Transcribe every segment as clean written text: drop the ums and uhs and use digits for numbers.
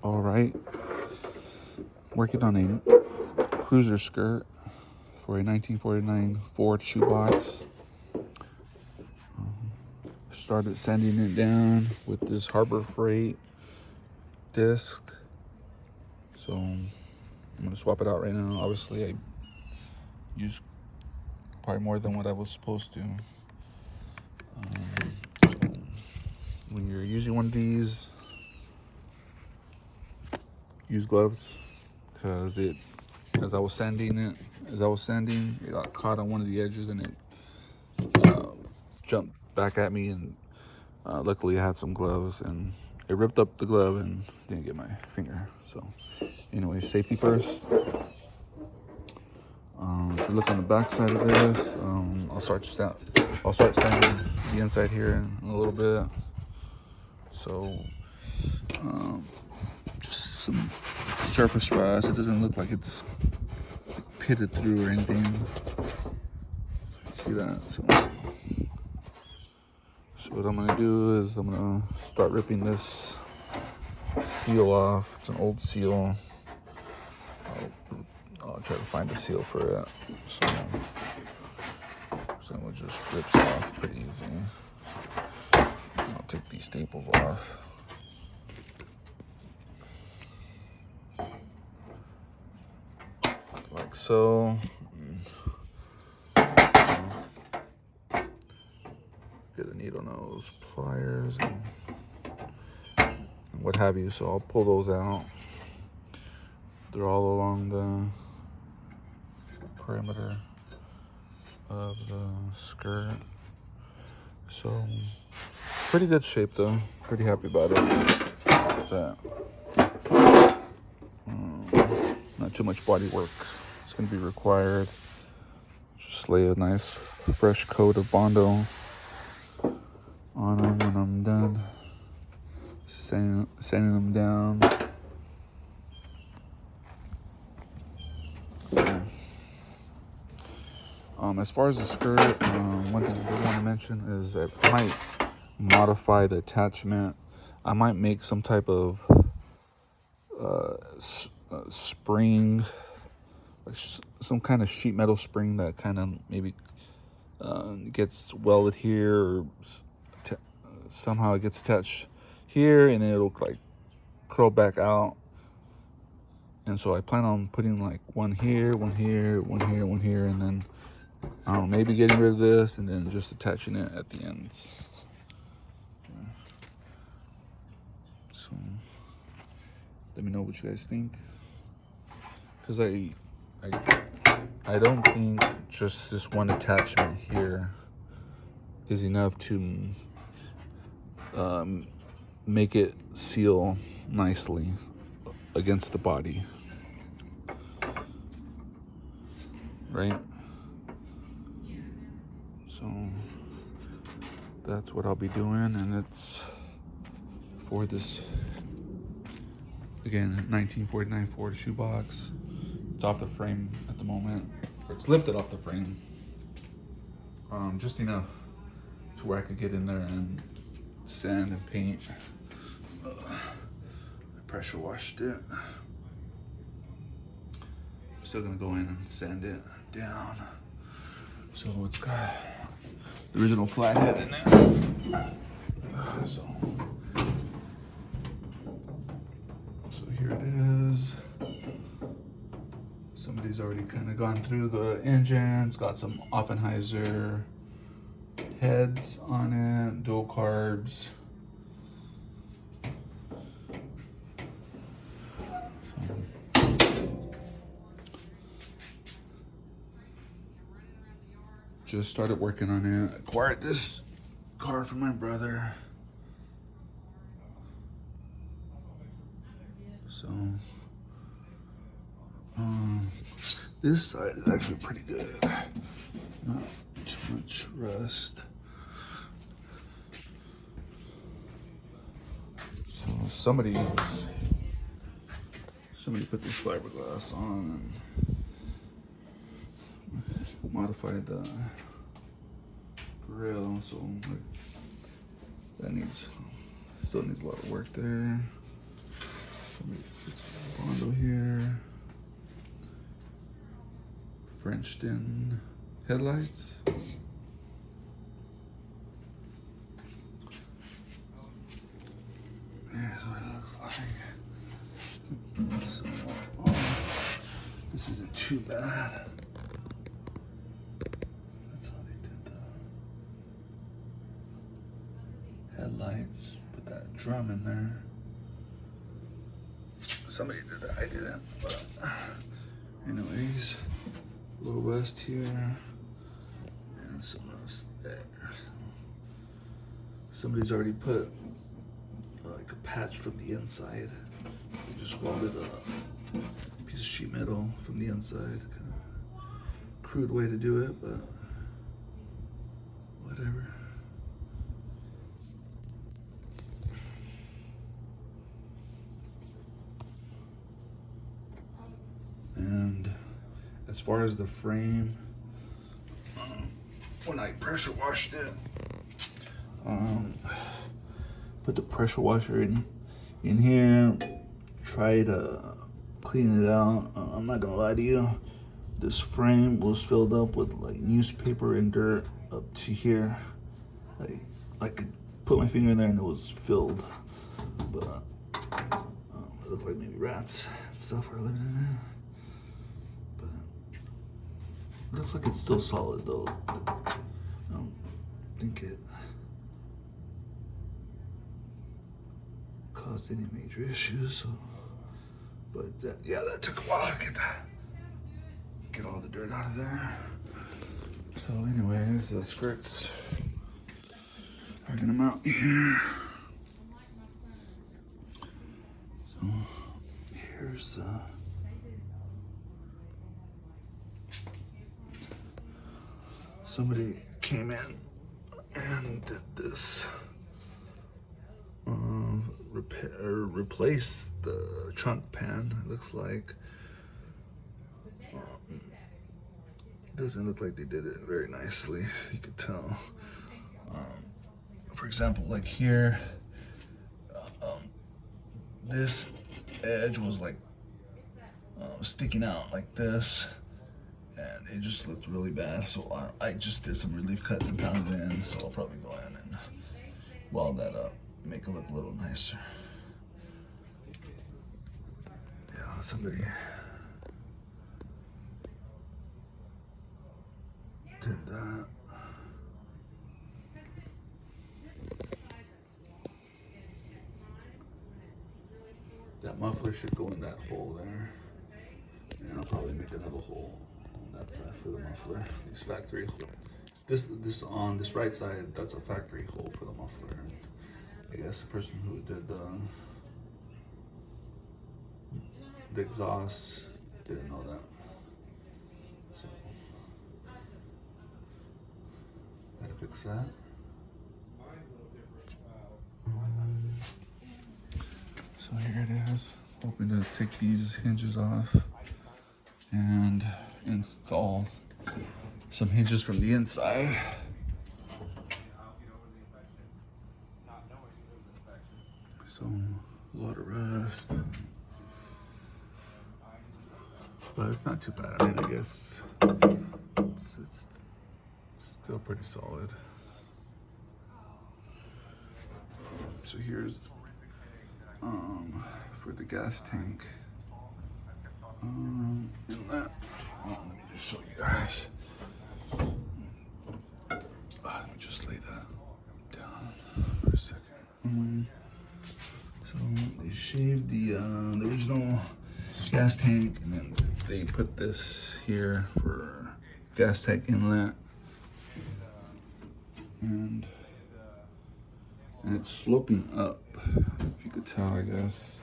All right, working on a cruiser skirt for a 1949 Ford shoebox. Started sanding it down with this Harbor Freight disc. So I'm gonna swap it out right now. Obviously, I used probably more than what I was supposed to. So when you're using one of these, use gloves, because as I was sanding, it got caught on one of the edges and it jumped back at me, and luckily I had some gloves, and it ripped up the glove and didn't get my finger. So anyway, safety first. If you look on the back side of this, I'll start sanding the inside here in a little bit. So just some surface rust. It doesn't look like it's pitted through or anything. See that? So what I'm gonna do is I'm gonna start ripping this seal off. It's an old seal. I'll try to find a seal for it. So it just rips off pretty easy. I'll take these staples off. Like so. Get a needle nose, pliers, and what have you. So I'll pull those out. They're all along the perimeter of the skirt. So pretty good shape though. Pretty happy about it. That not too much body work is going to be required. Just lay a nice fresh coat of Bondo on them when I'm done sanding them down. As far as the skirt, one thing I do want to mention is that I might modify the attachment. I might make some type of spring, like some kind of sheet metal spring that kind of maybe gets welded here, or somehow it gets attached here, and it'll like curl back out. And so I plan on putting like one here, one here, one here, one here, and then I don't know, maybe getting rid of this and then just attaching it at the ends. So let me know what you guys think, because I don't think just this one attachment here is enough to make it seal nicely against the body, right? So that's what I'll be doing, and it's for this, again, 1949 Ford shoebox. It's off the frame at the moment, or it's lifted off the frame, just enough to where I could get in there and sand and paint. I pressure washed it. I'm still gonna go in and sand it down. So it's got the original flathead in it. So here it is. Somebody's already kind of gone through the engines, got some Offenheiser heads on it, dual carbs. Just started working on it. Acquired this car from my brother. So this side is actually pretty good. Not too much rust. So somebody put this fiberglass on and modified the grill, so that still needs a lot of work there. Somebody Frenched in headlights. Here's what it looks like. So, this isn't too bad. That's how they did the headlights. Put that drum in there. Somebody did that, I didn't. But anyways, a little rust here and some rust there. Somebody's already put like a patch from the inside. They just welded a piece of sheet metal from the inside. Kind of crude way to do it, but whatever. And as far as the frame, when I pressure washed it, put the pressure washer in here, try to clean it out. I'm not gonna lie to you, this frame was filled up with like newspaper and dirt up to here. Like I could put my finger in there and it was filled, but it looked like maybe rats and stuff were living in it. But it looks like it's still solid though. I don't think it caused any major issues. So, but yeah, that took a while to get all the dirt out of there. So anyways, the skirts are gonna mount here. So here's the somebody came in and did this replace the trunk pan. It looks like doesn't look like they did it very nicely. You could tell. For example, like here, this edge was like sticking out like this, and it just looked really bad. So I just did some relief cuts and pounded it in. So I'll probably go in and weld that up, make it look a little nicer. Yeah, somebody did that. That muffler should go in that hole there. And I'll probably make another hole on that side for the muffler. These factory hole. This on this right side, that's a factory hole for the muffler. And I guess the person who did the exhaust didn't know that. So gotta fix that. So here it is. Hoping to take these hinges off and install some hinges from the inside. So a lot of rust, but it's not too bad. I mean, I guess it's still pretty solid. So here's for the gas tank. Inlet. Let me just show you guys. Let me just lay that down for a second. So they shaved the original gas tank, and then they put this here for gas tank inlet, and it's sloping up. If you could tell, I guess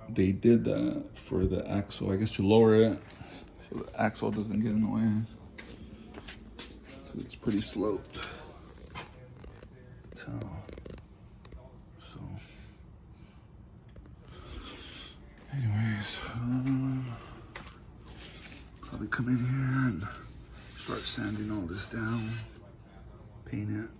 they did that for the axle. I guess to lower it so the axle doesn't get in the way. It's pretty sloped. So anyways, probably come in here and start sanding all this down, paint it.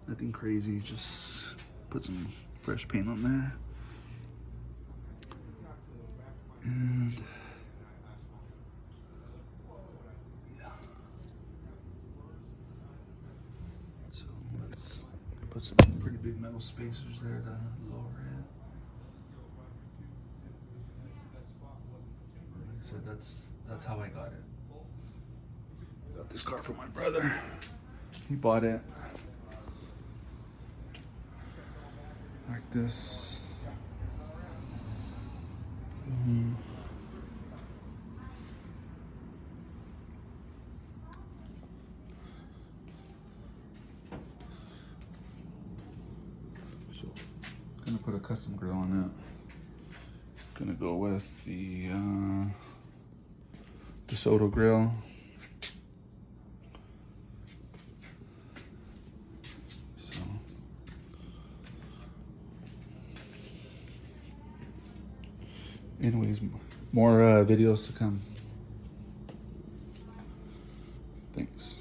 Nothing crazy, just put some fresh paint on there. And metal spacers there to lower it. Like I said, that's how I got it. I got this car from my brother. He bought it like this. So, gonna put a custom grill on it. Gonna go with the DeSoto grill. So, anyways, more videos to come. Thanks.